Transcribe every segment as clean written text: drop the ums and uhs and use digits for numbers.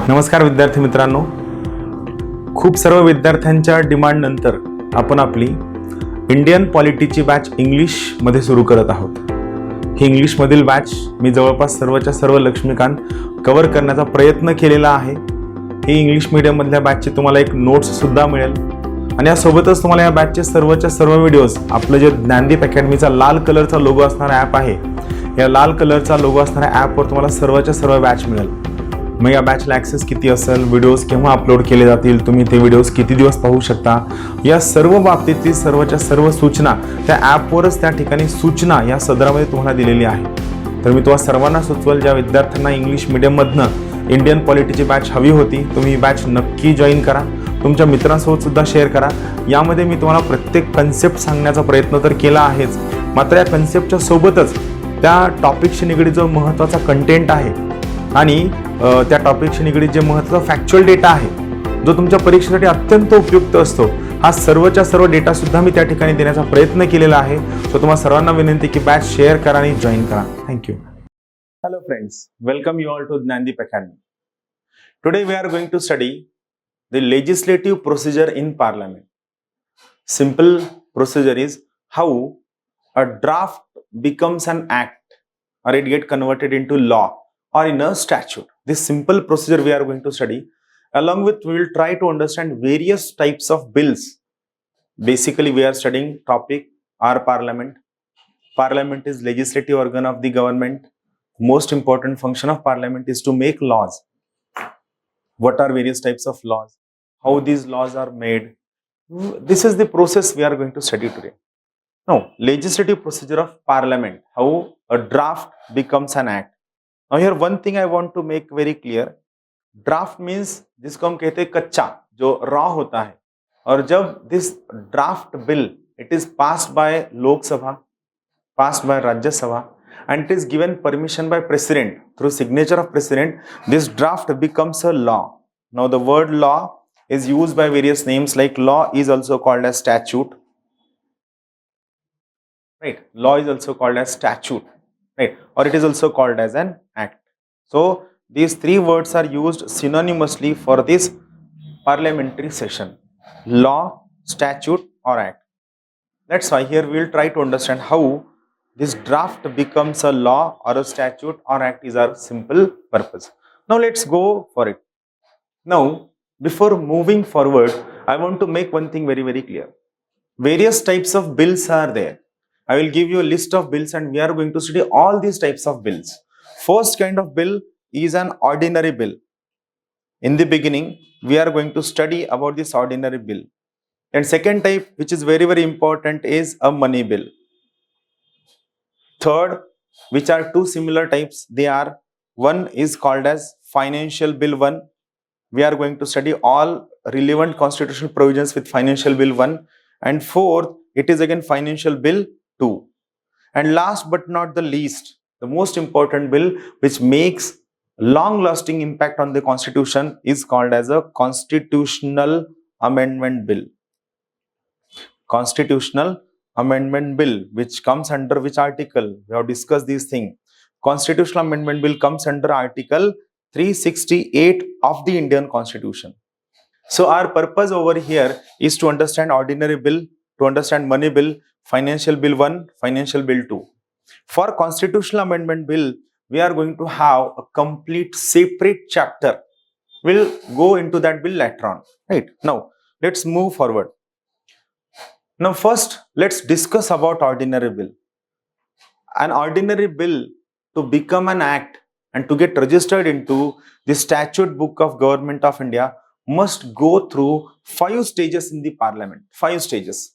नमस्कार विद्यार्थी मित्रांनो, खूप सर्व विद्यार्थ्यांच्या डिमांड नंतर आपण आपली इंडियन पॉलिटीची बॅच इंग्लिशमध्ये सुरू करत आहोत. ही इंग्लिशमधील बॅच मी जवळपास सर्वच्या सर्व लक्ष्मीकांत कव्हर करण्याचा प्रयत्न केलेला आहे. ही इंग्लिश मीडियममधल्या बॅचची तुम्हाला एक नोट्ससुद्धा मिळेल आणि यासोबतच तुम्हाला या बॅचचे सर्वच्या सर्व व्हिडिओज, आपलं जे ज्ञानदीप अकॅडमीचा लाल कलरचा लोगो असणारा ॲप आहे, या लाल कलरचा लोगो असणाऱ्या ॲपवर तुम्हाला सर्वच्या सर्व बॅच मिळेल. मग या बॅचला ॲक्सेस किती असेल, व्हिडिओज केव्हा अपलोड केले जातील, तुम्ही ते व्हिडिओज किती दिवस पाहू शकता, या सर्व बाबतीतली सर्वच्या सर्व सूचना त्या ॲपवरच त्या ठिकाणी सूचना या सदरामध्ये तुम्हाला दिलेली आहे. तर मी तुम्हाला सर्वांना सुचवेल, ज्या विद्यार्थ्यांना इंग्लिश मीडियममधनं इंडियन पॉलिटीची बॅच हवी होती, तुम्ही ही बॅच नक्की जॉईन करा. तुमच्या मित्रांसोबत सुद्धा शेअर करा. यामध्ये मी तुम्हाला प्रत्येक कन्सेप्ट सांगण्याचा प्रयत्न तर केला आहेच, मात्र या कन्सेप्टच्या सोबतच त्या टॉपिकशी निगडीत जो महत्त्वाचा कंटेंट आहे आणि त्या टॉपिकशी निगडीत जे महत्त्वाचा फॅक्च्युअल डेटा आहे, जो तुमच्या परीक्षेसाठी अत्यंत उपयुक्त असतो, हा सर्वच्या सर्व डेटा सुद्धा मी त्या ठिकाणी देण्याचा प्रयत्न केलेला आहे. सो तुम्हाला सर्वांना विनंती की बॅच शेअर करा आणि जॉईन करा. Thank you. Hello friends, welcome you all to Gyandeep academy. Today we are going to study the legislative procedure in parliament. Simple procedure is how a draft becomes an act or it get converted into law or in a statute. This simple procedure we are going to study. Along with, we will try to understand various types of bills. Basically, we are studying topic our parliament. Parliament is legislative organ of the government. Most important function of parliament is to make laws. What are various types of laws? How these laws are made? This is the process we are going to study today. Now, legislative procedure of parliament. How a draft becomes an act. Now here one thing I want to make very clear. Draft means जिसको हम कहते हैं कच्चा, जो raw होता है. और जब this draft bill it is passed by Lok Sabha, passed by Rajya Sabha, and it is given permission by president through signature of president, this draft becomes a law. Now the word law is used by various names, like law is also called as statute, right? Law is also called as statute, right? Or it is also called as an act. So these three words are used synonymously for this parliamentary session: law, statute or act. That's why here we will try to understand how this draft becomes a law or a statute or act is our simple purpose. Now let's go for it. Now, before moving forward, I want to make one thing very, very clear. Various types of bills are there. I will give you a list of bills and we are going to study all these types of bills. First kind of bill is an ordinary bill. In the beginning, we are going to study about this ordinary bill. And second type, which is very, very important, is a money bill. Third, which are two similar types, they are, one is called as financial bill 1. We are going to study all relevant constitutional provisions with financial bill 1. And fourth, it is again financial bill 2. And last but not the least, the most important bill which makes long lasting impact on the constitution is called as a constitutional amendment bill. Constitutional amendment bill, which comes under which article? We have discussed these things. Constitutional amendment bill comes under article 368 of the Indian Constitution. So our purpose over here is to understand ordinary bill, to understand money bill, financial bill 1, financial bill 2. For constitutional amendment bill, we are going to have a complete separate chapter. We'll go into that bill later on. Right? Now, let's move forward. Now first, let's discuss about ordinary bill. An ordinary bill, to become an act and to get registered into the statute book of Government of India, must go through 5 stages in the parliament. 5 stages.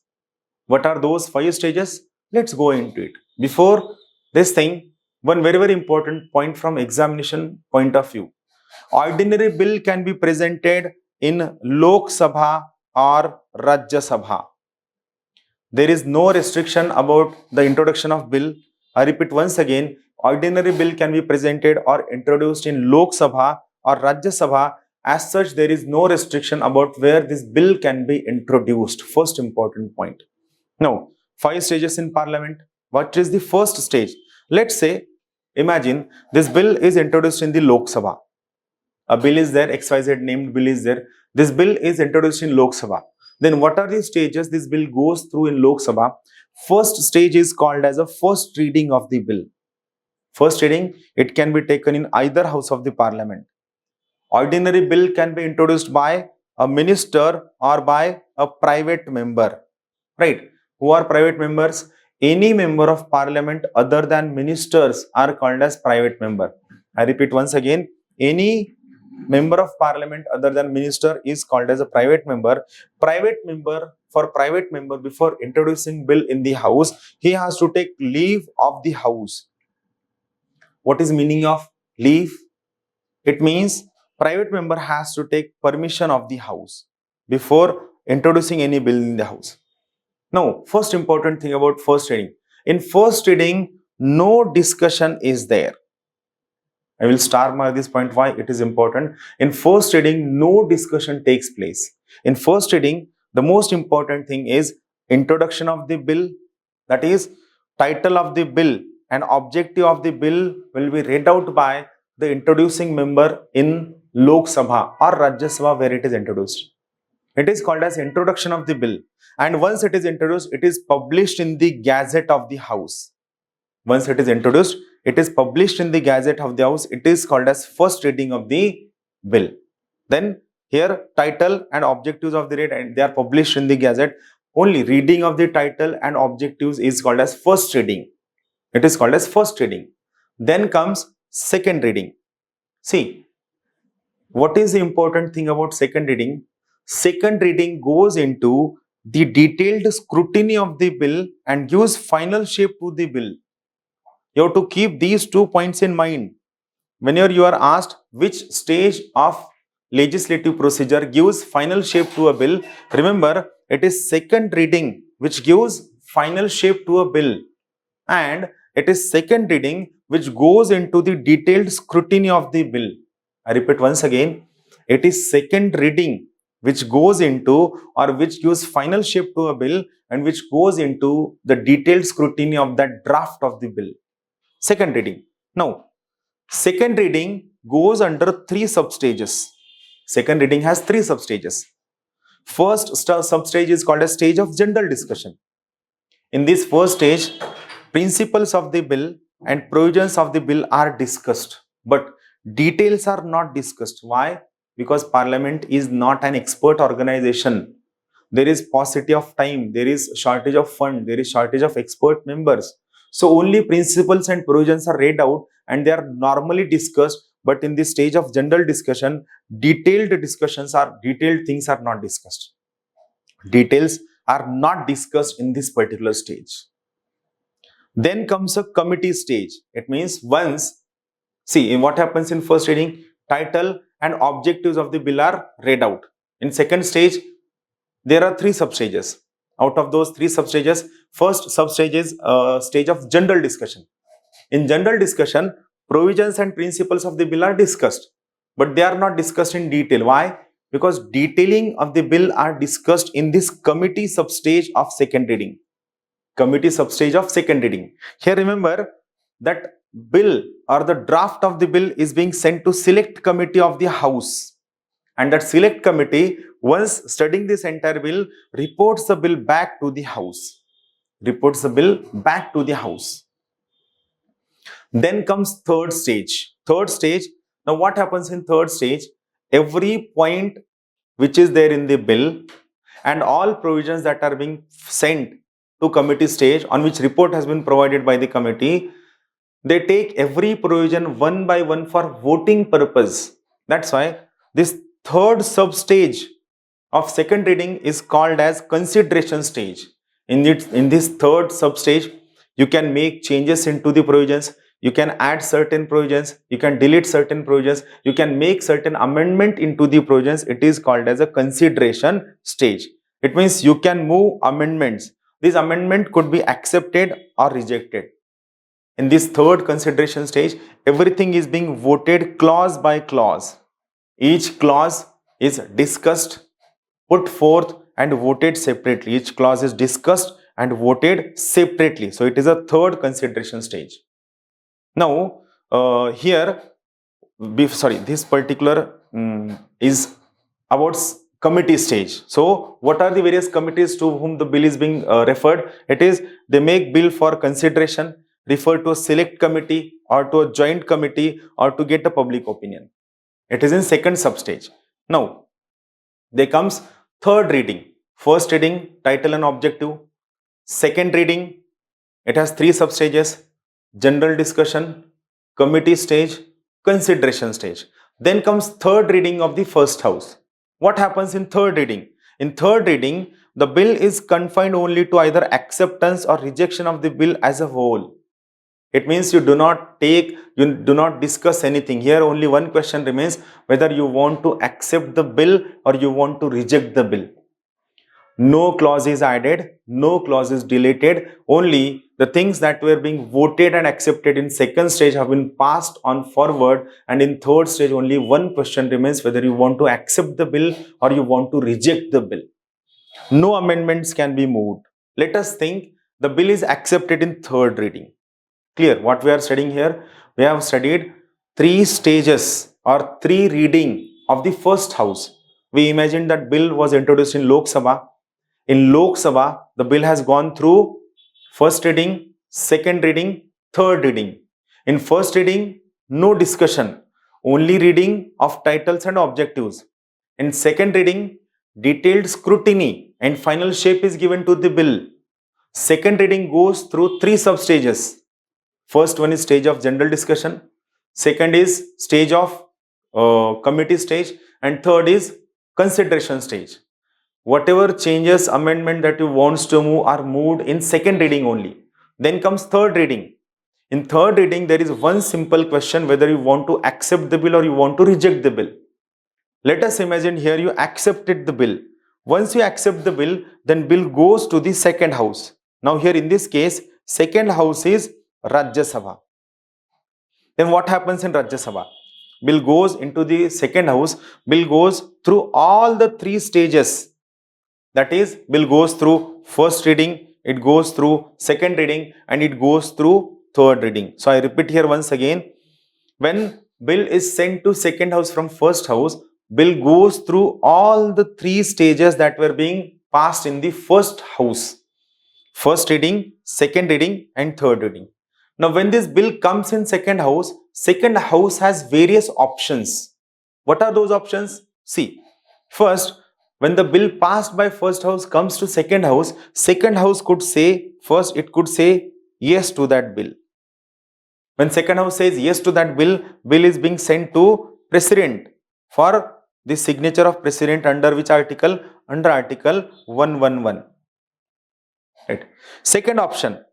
What are those 5 stages? Let's go into it. Before this thing, one very, very important point from examination point of view. Ordinary bill can be presented in Lok Sabha or Rajya Sabha. There is no restriction about the introduction of bill. I repeat once again, ordinary bill can be presented or introduced in Lok Sabha or Rajya Sabha. As such, there is no restriction about where this bill can be introduced. First important point. Now, 5 stages in parliament. What is the first stage? Let's say, imagine this bill is introduced in the Lok Sabha. A bill is there, XYZ named bill is there. This bill is introduced in Lok Sabha. Then what are the stages this bill goes through in Lok Sabha? First stage is called as a first reading of the bill. First reading, it can be taken in either house of the parliament. Ordinary bill can be introduced by a minister or by a private member, right? Who are private members? Any member of parliament other than ministers are called as private member. I repeat once again, any member of parliament other than minister is called as a private member. For private member, before introducing bill in the house, he has to take leave of the house. What is meaning of leave? It means private member has to take permission of the house before introducing any bill in the house. Now, first important thing about first reading. In first reading, no discussion is there. I will star mark this point why it is important. In first reading, no discussion takes place. In first reading, the most important thing is introduction of the bill, that is title of the bill and objective of the bill will be read out by the introducing member in Lok Sabha or Rajya Sabha where it is introduced. It is called as introduction of the bill, and once it is introduced, it is published in the Gazette of the House. Once it is introduced, it is published in the Gazette of the House. It is called as first reading of the bill. Then here title and objectives of the read, and they are published in the Gazette. Only reading of the title and objectives is called as first reading. It is called as first reading. Then comes second reading. See, what is the important thing about second reading? Second reading goes into the detailed scrutiny of the bill and gives final shape to the bill. You have to keep these 2 points in mind. Whenever you are asked which stage of legislative procedure gives final shape to a bill, remember it is second reading which gives final shape to a bill, and it is second reading which goes into the detailed scrutiny of the bill. I repeat once again, it is second reading which goes into or which gives final shape to a bill and which goes into the detailed scrutiny of that draft of the bill. Second reading. Now, second reading goes under 3 substages. Second reading has 3 substages. First substage is called a stage of general discussion. In this first stage, principles of the bill and provisions of the bill are discussed, but details are not discussed. Why? Because Parliament is not an expert organization. There is paucity of time, there is shortage of fund, there is shortage of expert members. So only principles and provisions are read out and they are normally discussed, but in the stage of general discussion, detailed things are not discussed. Details are not discussed in this particular stage. Then comes a committee stage. It means see what happens in first reading, title and objectives of the bill are read out. In second stage, there are 3 substages. Out of those 3 substages, first substage is stage of general discussion. In general discussion, provisions and principles of the bill are discussed, but they are not discussed in detail. Why? Because detailing of the bill are discussed in this committee substage of second reading. Committee substage of second reading. Here remember that bill or the draft of the bill is being sent to select committee of the House, and that select committee, once studying this entire bill, reports the bill back to the House. Reports the bill back to the House. Then comes third stage. Third stage. Now what happens in third stage? Every point which is there in the bill and all provisions that are being sent to committee stage on which report has been provided by the committee, they take every provision one by one for voting purpose. That's why this third substage of second reading is called as consideration stage. In this third substage, you can make changes into the provisions, you can add certain provisions, you can delete certain provisions, you can make certain amendment into the provisions. It is called as a consideration stage. It means you can move amendments. This amendment could be accepted or rejected. In this third consideration stage, everything is being voted clause by clause. Each clause is discussed, put forth and voted separately. Each clause is discussed and voted separately. So it is a third consideration stage. Now, this particular is about committee stage. So what are the various committees to whom the bill is being referred? It is they make bill for consideration, refer to a select committee or to a joint committee or to get a public opinion. It is in second substage. Now there comes third reading. First reading, title and objective. Second reading, it has three substages: general discussion, committee stage, consideration stage. Then comes third reading of the first house. What happens in third reading? In third reading, the bill is confined only to either acceptance or rejection of the bill as a whole. It means you do not discuss anything. Here only one question remains, whether you want to accept the bill or you want to reject the bill. No clause is added, no clause is deleted. Only the things that were being voted and accepted in second stage have been passed on forward, and in third stage only one question remains, whether you want to accept the bill or you want to reject the bill. No amendments can be moved. Let us think the bill is accepted in third reading. Clear what we are studying here? We have studied three stages or three reading of the first house. We imagine that bill was introduced in Lok Sabha. In Lok Sabha, the bill has gone through first reading, second reading, third reading. In first reading, no discussion, only reading of titles and objectives. In second reading, detailed scrutiny and final shape is given to the bill. Second reading goes through three substages. First one is stage of general discussion, second is stage of committee stage, and third is consideration stage. Whatever changes, amendment that you want to move are moved in second reading only. Then comes third reading. In third reading, there is one simple question, whether you want to accept the bill or you want to reject the bill. Let us imagine here you accepted the bill. Once you accept the bill, then bill goes to the second house. Now here in this case, second house is Rajya Sabha. Then what happens in Rajya Sabha? Bill goes into the second house. Bill goes through all the three stages. That is, bill goes through first reading, it goes through second reading, and it goes through third reading. So I repeat here once again, when bill is sent to second house from first house, bill goes through all the three stages that were being passed in the first house. First reading, second reading, and third reading. Now when this bill comes in second house has various options. What are those options? See, first, when the bill passed by first house comes to second house could say, first it could say yes to that bill. When second house says yes to that bill, bill is being sent to president for the signature of president under which article? Under article 111. Right. Second option,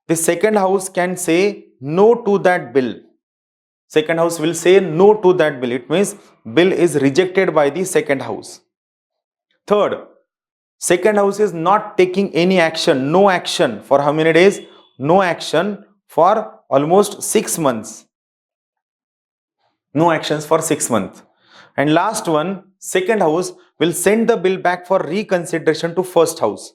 the second house can say no to that bill. Second house will say no to that bill. It means bill is rejected by the second house. Third, second house is not taking any action, no action for how many days? No action for almost 6 months. No actions for 6 months. And last one, second house will send the bill back for reconsideration to first house.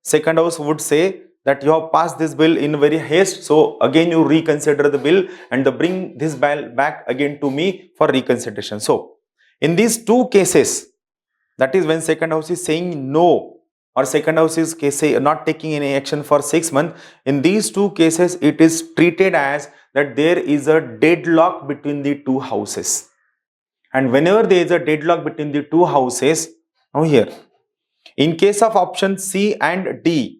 Second house would say that you have passed this bill in very haste, so again you reconsider the bill and bring this bill back again to me for reconsideration. So in these two cases, that is when second house is saying no or second house is not taking any action for 6 months, in these two cases it is treated as that there is a deadlock between the two houses. And whenever there is a deadlock between the two houses, now here, in case of option C and D,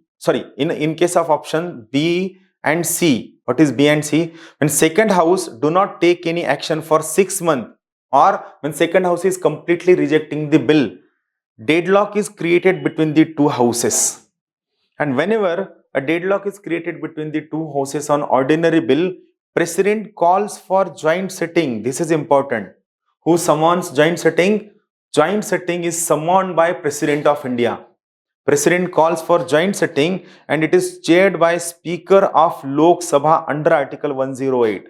in case of option B and C, what is B and C? When second house do not take any action for 6 months, or when second house is completely rejecting the bill, deadlock is created between the two houses. And whenever a deadlock is created between the two houses on ordinary bill, president calls for joint sitting. This is important. Who summons joint sitting? Joint sitting is summoned by President of India. President calls for joint sitting and it is chaired by Speaker of Lok Sabha under Article 108.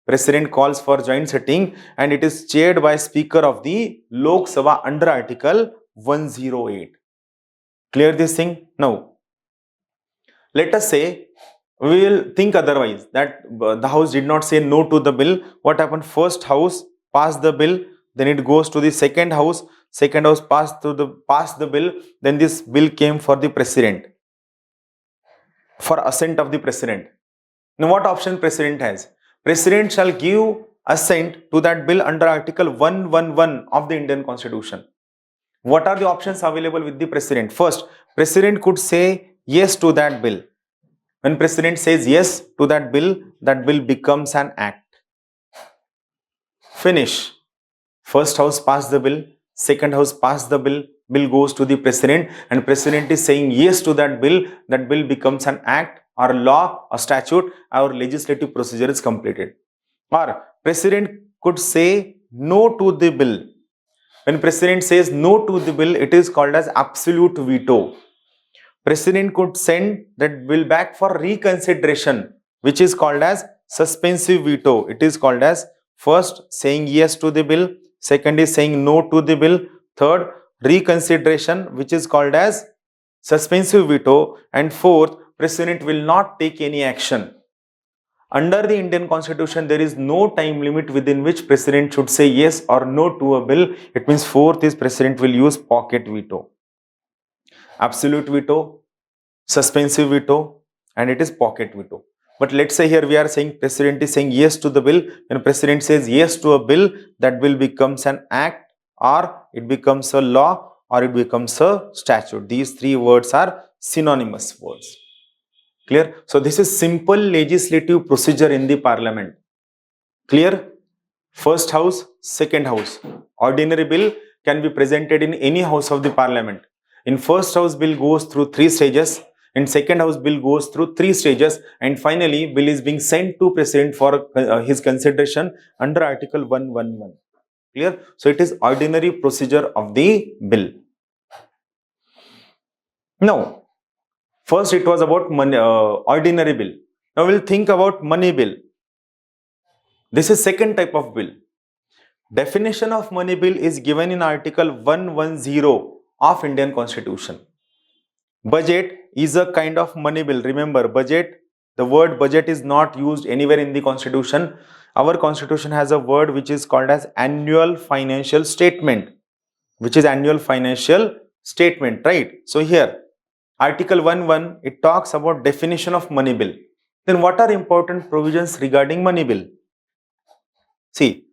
President calls for joint sitting and it is chaired by Speaker of the Lok Sabha under Article 108. Clear this thing? Now, let us say we will think otherwise, that the house did not say no to the bill. What happened? First house passed the bill, then it goes to the second house passed the bill, then this bill came for the president, for assent of the president. Now what option president has? President shall give assent to that bill under article 111 of the Indian Constitution. What are the options available with the president? First, president could say yes to that bill. When president says yes to that bill becomes an act. Finish. First house passed the bill, second house passed the bill goes to the president, and president is saying yes to that bill becomes an act or law or statute, our legislative procedure is completed. Or president could say no to the bill. When president says no to the bill, it is called as absolute veto. President could send that bill back for reconsideration, which is called as suspensive veto. It is called as first saying yes to the bill, second is saying no to the bill, third reconsideration, which is called as suspensive veto, and fourth, president will not take any action. Under the Indian Constitution, there is no time limit within which president should say yes or no to a bill. It means fourth is president will use pocket veto. Absolute veto, suspensive veto, and it is pocket veto. But let's say here we are saying president is saying yes to the bill. When president says yes to a bill, that bill becomes an act, or it becomes a law, or it becomes a statute. These three words are synonymous words. Clear? So this is simple legislative procedure in the parliament. Clear? First house, second house. Ordinary bill can be presented in any house of the parliament. In first house, bill goes through 3 stages. In second house, bill goes through 3 stages. And finally, bill is being sent to president for his consideration under article 111. Clear? So it is ordinary procedure of the bill. Now, first it was about money, ordinary bill. Now we'll think about money bill. This is second type of bill. Definition of money bill is given in article 110 of Indian Constitution. Budget is a kind of money bill. Remember, budget, the word budget is not used anywhere in the Constitution. Our Constitution has a word which is called as annual financial statement, which is annual financial statement, right? So here, article 1:1, it talks about definition of money bill. Then what are important provisions regarding money bill? See,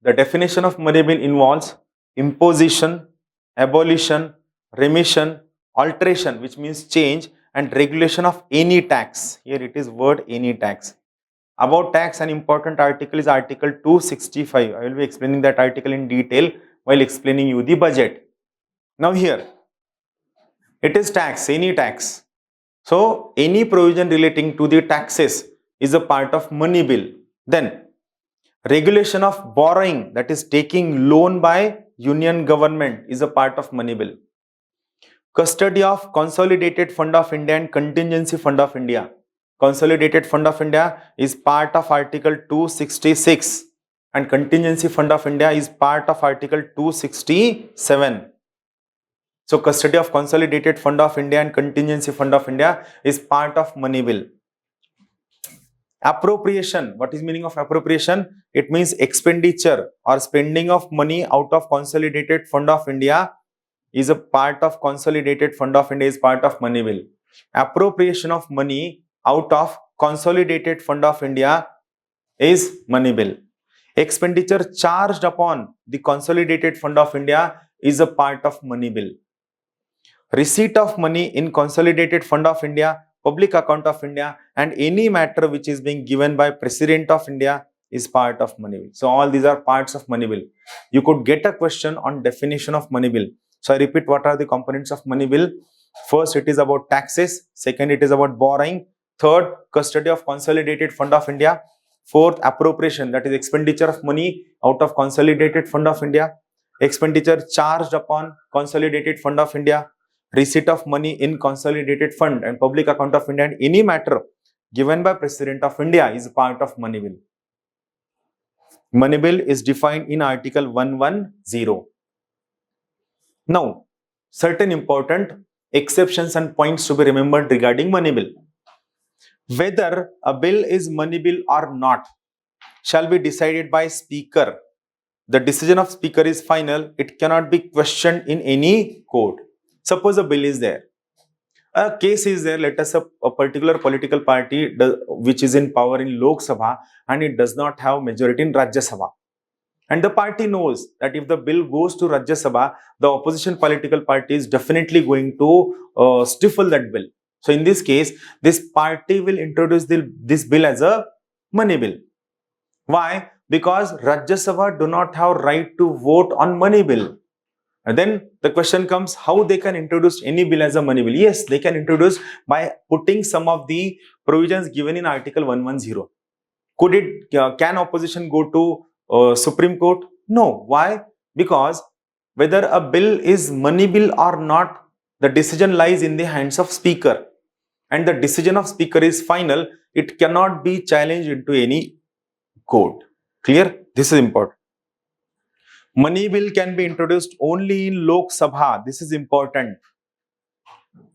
the definition of money bill involves imposition, abolition, remission, alteration, which means change, and regulation of any tax. Here it is word any tax. About tax, an important article is article 265. I will be explaining that article in detail while explaining you the budget. Now here, it is tax, any tax. So any provision relating to the taxes is a part of money bill. Then regulation of borrowing, that is taking loan by union government, is a part of money bill. Custody of Consolidated Fund of India and Contingency Fund of India. Consolidated Fund of India is part of article 266 and Contingency Fund of India is part of article 267. So custody of Consolidated Fund of India and Contingency Fund of India is part of money bill. Appropriation. What is meaning of appropriation? It means expenditure or spending of money out of Consolidated Fund of India is a part of Consolidated Fund of India, is part of money bill. Appropriation of money out of Consolidated Fund of India is money bill. Expenditure charged upon the Consolidated Fund of India is a part of money bill. Receipt of money in Consolidated Fund of India, Public Account of India, and any matter which is being given by President of India is part of money bill. So all these are parts of money bill. You could get a question on definition of money bill. So I repeat, what are the components of money bill? First, it is about taxes. Second, it is about borrowing. Third, custody of Consolidated Fund of India. Fourth, appropriation, that is expenditure of money out of Consolidated Fund of India. Expenditure charged upon Consolidated Fund of India. Receipt of money in Consolidated Fund and Public Account of India, and any matter given by President of India is part of money bill. Money bill is defined in article 110. Now, certain important exceptions and points to be remembered regarding money bill. Whether a bill is money bill or not shall be decided by Speaker the decision of speaker is final. It cannot be questioned in any court. Suppose a bill is there. A case is there, let us a particular political party which is in power in Lok Sabha and it does not have majority in Rajya Sabha. And the party knows that if the bill goes to Rajya Sabha, the opposition political party is definitely going to stifle that bill. So in this case, this party will introduce this bill as a money bill. Why? Because Rajya Sabha do not have right to vote on money bill. And then the question comes, how they can introduce any bill as a money bill? Yes, they can introduce by putting some of the provisions given in Article 110. Can opposition go to Supreme Court? No. Why? Because whether a bill is money bill or not, the decision lies in the hands of speaker. And the decision of speaker is final. It cannot be challenged into any court. Clear? This is important. Money bill can be introduced only in Lok Sabha. This is important.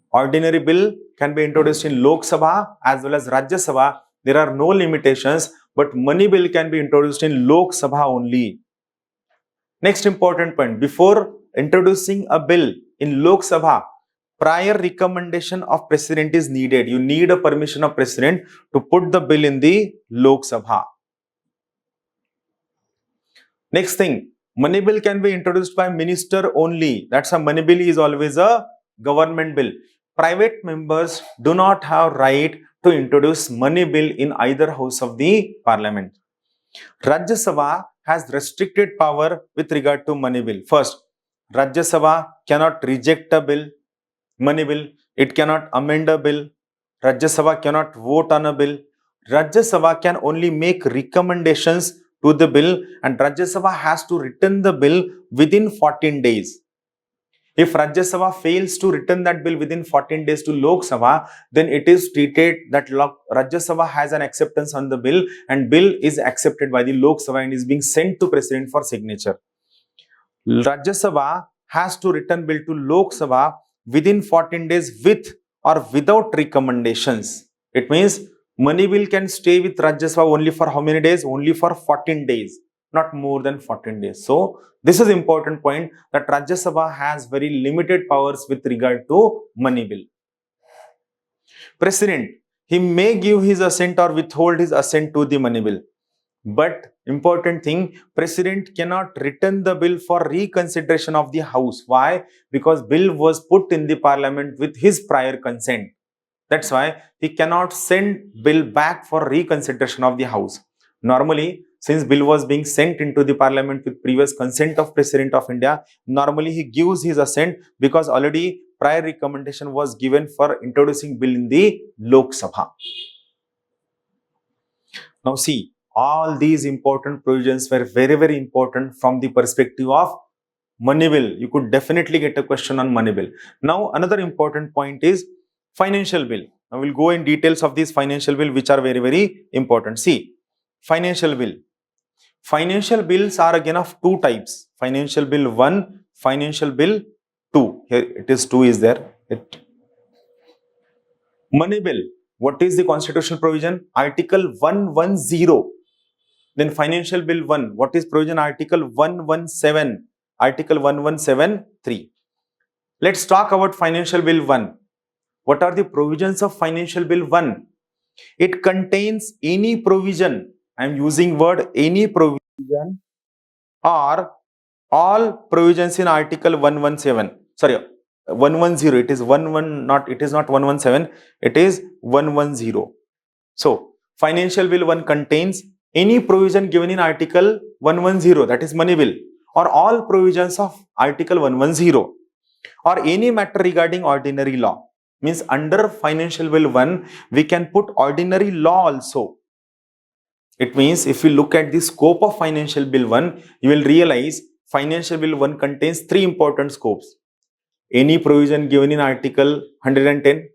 Ordinary bill can be introduced in Lok Sabha as well as Rajya Sabha. There are no limitations, but money bill can be introduced in Lok Sabha only. Next important point, before introducing a bill in Lok Sabha, prior recommendation of president is needed. You need a permission of president to put the bill in the Lok Sabha. Next thing, money bill can be introduced by minister only. That's a money bill is always a government bill. Private members do not have right to introduce money bill in either house of the parliament. Rajya Sabha has restricted power with regard to money bill. First, Rajya Sabha cannot reject a bill, money bill. It cannot amend a bill. Rajya Sabha cannot vote on a bill. Rajya Sabha can only make recommendations to the bill and Rajya Sabha has to return the bill within 14 days. If Rajya Sabha fails to return that bill within 14 days to Lok Sabha, then it is treated that Rajya Sabha has an acceptance on the bill and bill is accepted by the Lok Sabha and is being sent to president for signature. Rajya Sabha has to return bill to Lok Sabha within 14 days with or without recommendations. It means money bill can stay with Rajya Sabha only for how many days? Only for 14 days, not more than 14 days. So this is important point that Rajya Sabha has very limited powers with regard to money bill. President, he may give his assent or withhold his assent to the money bill. But important thing, president cannot return the bill for reconsideration of the house. Why? Because bill was put in the parliament with his prior consent. That's why he cannot send bill back for reconsideration of the house. Normally, since bill was being sent into the parliament with previous consent of President of India, normally he gives his assent because already prior recommendation was given for introducing bill in the Lok Sabha. Now see, all these important provisions were very, very important from the perspective of money bill. You could definitely get a question on money bill. Now another important point is financial bill. I will go in details of these financial bill which are very, very important. See, financial bill. Financial bills are again of two types. Financial bill 1, financial bill 2. Here it is 2 is there. Money bill. What is the constitutional provision? Article 110. Then financial bill 1. What is provision? Article 117. Article 1173. Let's talk about financial bill 1. What are the provisions of financial bill 1? It contains any provision. I am using word any provision or all provisions in article 117. Sorry, 110. It is 11 not. It is not 117. It is 110. So financial bill 1 contains any provision given in article 110. That is money bill or all provisions of article 110 or any matter regarding ordinary law. Means under financial bill 1 we can put ordinary law also. It means if you look at the scope of financial bill 1, you will realize financial bill 1 contains 3 important scopes. Any provision given in article 110,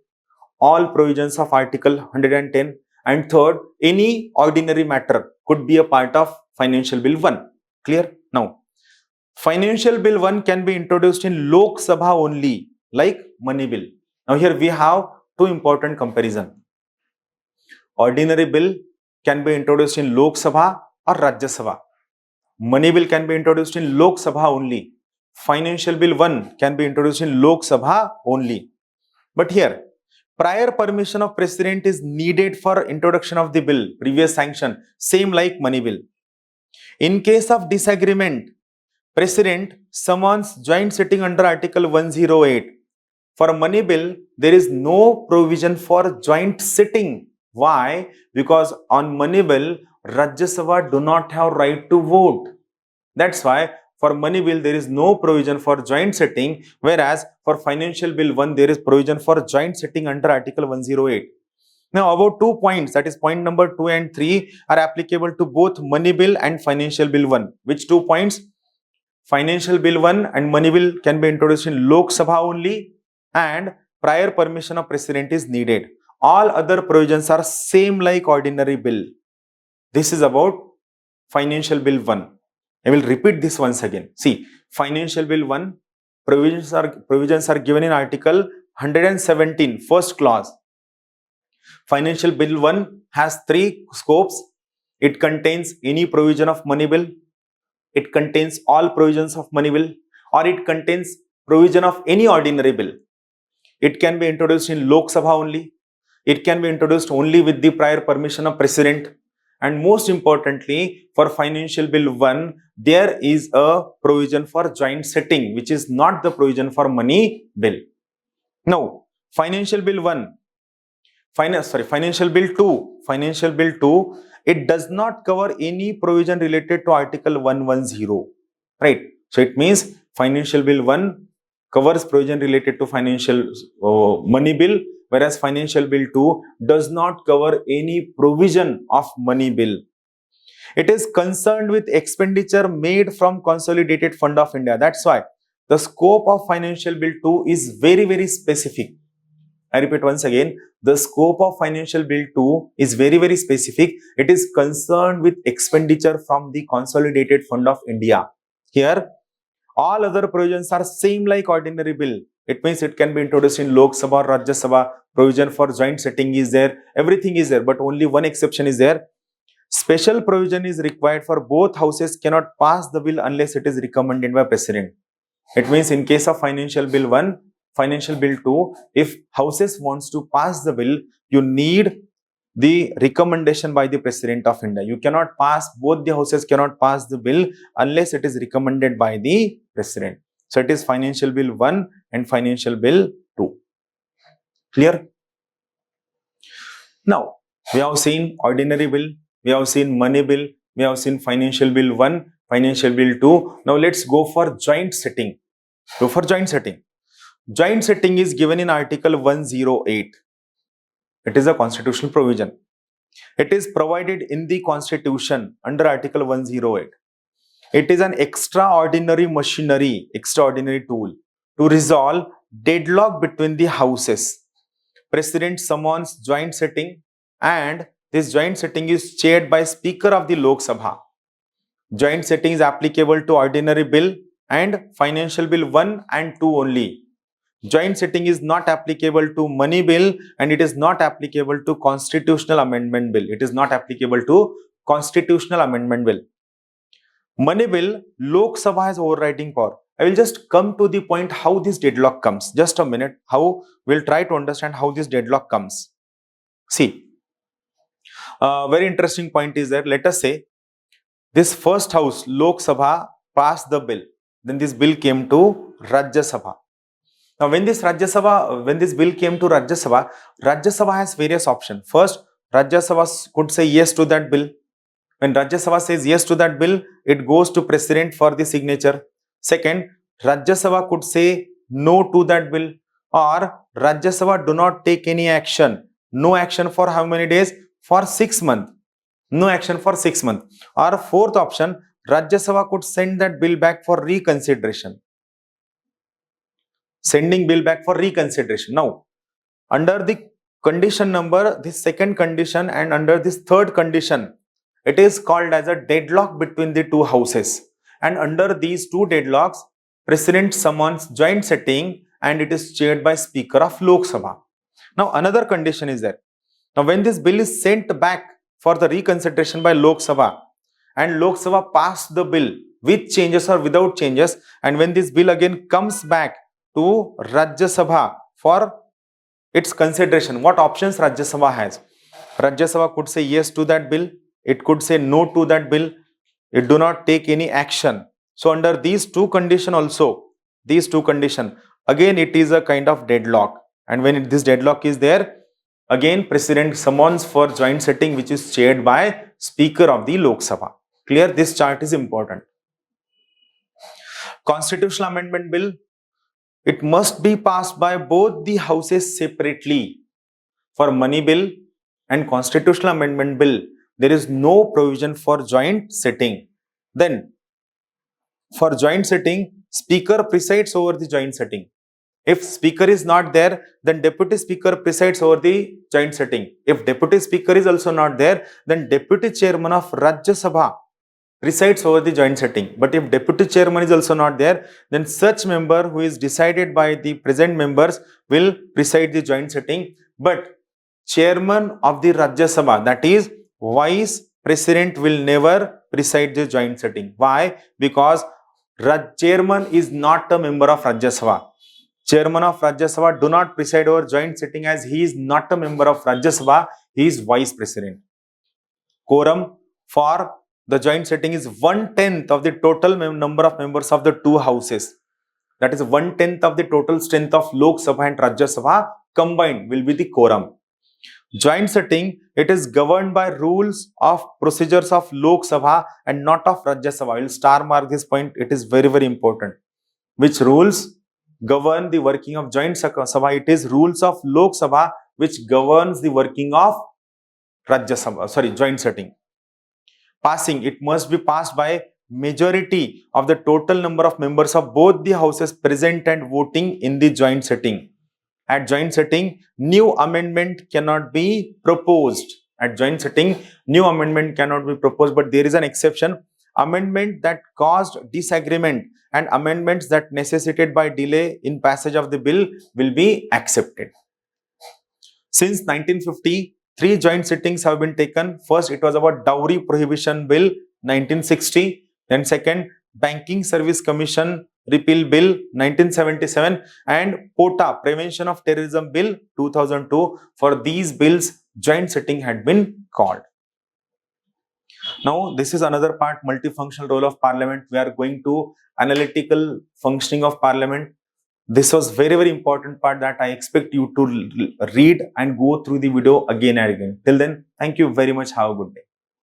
all provisions of article 110, and third, any ordinary matter could be a part of financial bill 1. Clear? Now, financial bill 1 can be introduced in Lok Sabha only, like money bill. Now here we have two important comparison. Ordinary bill can be introduced in Lok Sabha or Rajya Sabha. Money bill can be introduced in Lok Sabha only. Financial bill 1 can be introduced in Lok Sabha only. But here, prior permission of president is needed for introduction of the bill, previous sanction, same like money bill. In case of disagreement, president summons joint sitting under Article 108. For a money bill, there is no provision for joint sitting. Why? Because on money bill, Rajya Sabha do not have right to vote. That's why for money bill, there is no provision for joint sitting, whereas for financial bill 1, there is provision for joint sitting under Article 108. Now, about 2 points, that is point number 2 and 3, are applicable to both money bill and financial bill 1. Which 2 points? Financial bill 1 and money bill can be introduced in Lok Sabha only, and prior permission of president is needed. All other provisions are same like ordinary bill. This is about financial bill 1. I will repeat this once again. See, financial bill 1, provisions are given in Article 117, first clause. Financial bill 1 has 3 scopes. It contains any provision of money bill, it contains all provisions of money bill, or it contains provision of any ordinary bill. It can be introduced in Lok Sabha only. It can be introduced only with the prior permission of president. And most importantly, for financial bill 1, there is a provision for joint sitting, which is not the provision for money bill. Now, financial bill 1, financial bill 2, it does not cover any provision related to Article 110, right? So it means financial bill 1 covers provision related to financial money bill, whereas financial bill 2 does not cover any provision of money bill. It is concerned with expenditure made from Consolidated Fund of India. That's why the scope of financial bill 2 is very, very specific. I repeat once again, the scope of financial bill 2 is very, very specific. It is concerned with expenditure from the Consolidated Fund of India. Here, all other provisions are same like ordinary bill. It means it can be introduced in Lok Sabha or Rajya Sabha. Provision for joint sitting is there. Everything is there, but only one exception is there. Special provision is required for both houses cannot pass the bill unless it is recommended by president. It means in case of financial bill 1, financial bill 2, if houses wants to pass the bill, you need the recommendation by the president of India. You cannot pass, both the houses cannot pass the bill unless it is recommended by the president. So it is financial bill 1 and financial bill 2. Clear? Now, we have seen ordinary bill, we have seen money bill, we have seen financial bill 1, financial bill 2. Now let's go for joint sitting. Go for joint sitting. Joint sitting is given in Article 108. It is a constitutional provision. It is provided in the Constitution under Article 108. It is an extraordinary machinery, extraordinary tool to resolve deadlock between the houses. President summons joint sitting, and this joint sitting is chaired by Speaker of the Lok Sabha. Joint sitting is applicable to ordinary bill and financial bill 1 and 2 only. Joint sitting is not applicable to money bill, and it is not applicable to constitutional amendment bill. It is not applicable to constitutional amendment bill. Money bill, Lok Sabha has overriding power. I will just come to the point how this deadlock comes. Just a minute. How we'll try to understand how this deadlock comes. See, very interesting point is that let us say this first house, Lok Sabha, passed the bill. Then this bill came to Rajya Sabha. Now, when this bill came to Rajya Sabha has various options. First, Rajya Sabha could say yes to that bill. When Rajya Sabha says yes to that bill, it goes to president for the signature. Second, Rajya Sabha could say no to that bill, or Rajya Sabha do not take any action. No action for how many days? For 6 months. No action for 6 months. Or fourth option, Rajya Sabha could send that bill back for reconsideration. Sending bill back for reconsideration. Now, under the condition number, this second condition, and under this third condition, it is called as a deadlock between the two houses. And under these two deadlocks, president summons joint sitting, and it is chaired by Speaker of Lok Sabha. Now, another condition is there. Now, when this bill is sent back for the reconsideration by Lok Sabha, and Lok Sabha passed the bill with changes or without changes, and when this bill again comes back to Rajya Sabha for its consideration, what options Rajya Sabha has? Rajya Sabha could say yes to that bill, it could say no to that bill, it do not take any action. So under these two condition also, these two condition, again it is a kind of deadlock, and when this deadlock is there, again President summons for joint sitting, which is chaired by Speaker of the Lok Sabha. Clear? This chart is important. Constitutional Amendment Bill, it must be passed by both the houses separately. For Money Bill and Constitutional Amendment Bill, there is no provision for joint sitting. Then, for joint sitting, Speaker presides over the joint sitting. If Speaker is not there, then Deputy Speaker presides over the joint sitting. If Deputy Speaker is also not there, then Deputy Chairman of Rajya Sabha presides over the joint sitting. But if Deputy Chairman is also not there, then such member who is decided by the present members will preside the joint sitting. But Chairman of the Rajya Sabha, that is Vice President, will never preside the joint sitting. Why? Because Chairman is not a member of Rajya Sabha. Chairman of Rajya Sabha do not preside over joint sitting, as he is not a member of Rajya Sabha, he is Vice President. Quorum for the joint sitting is 1/10 of the total number of members of the two houses. That is 1/10 of the total strength of Lok Sabha and Rajya Sabha combined will be the quorum. Joint sitting, it is governed by rules of procedures of Lok Sabha and not of Rajya Sabha. I will star mark this point. It is very, very important. Which rules govern the working of joint Sabha? It is rules of Lok Sabha which governs the working of Rajya Sabha, joint sitting. Passing, it must be passed by majority of the total number of members of both the houses present and voting in the joint sitting. At joint sitting, new amendment cannot be proposed. At joint sitting, new amendment cannot be proposed, but there is an exception. Amendment that caused disagreement and amendments that necessitated by delay in passage of the bill will be accepted. Since 1950, 3 joint sittings have been taken. First, it was about Dowry Prohibition Bill 1960. Then second, Banking Service Commission Repeal Bill 1977 and POTA Prevention of Terrorism Bill 2002. For these bills, joint sitting had been called. Now, this is another part, multifunctional role of Parliament. We are going to analytical functioning of Parliament. This was very, very important part that I expect you to read and go through the video again and again. Till then, thank you very much. Have a good day.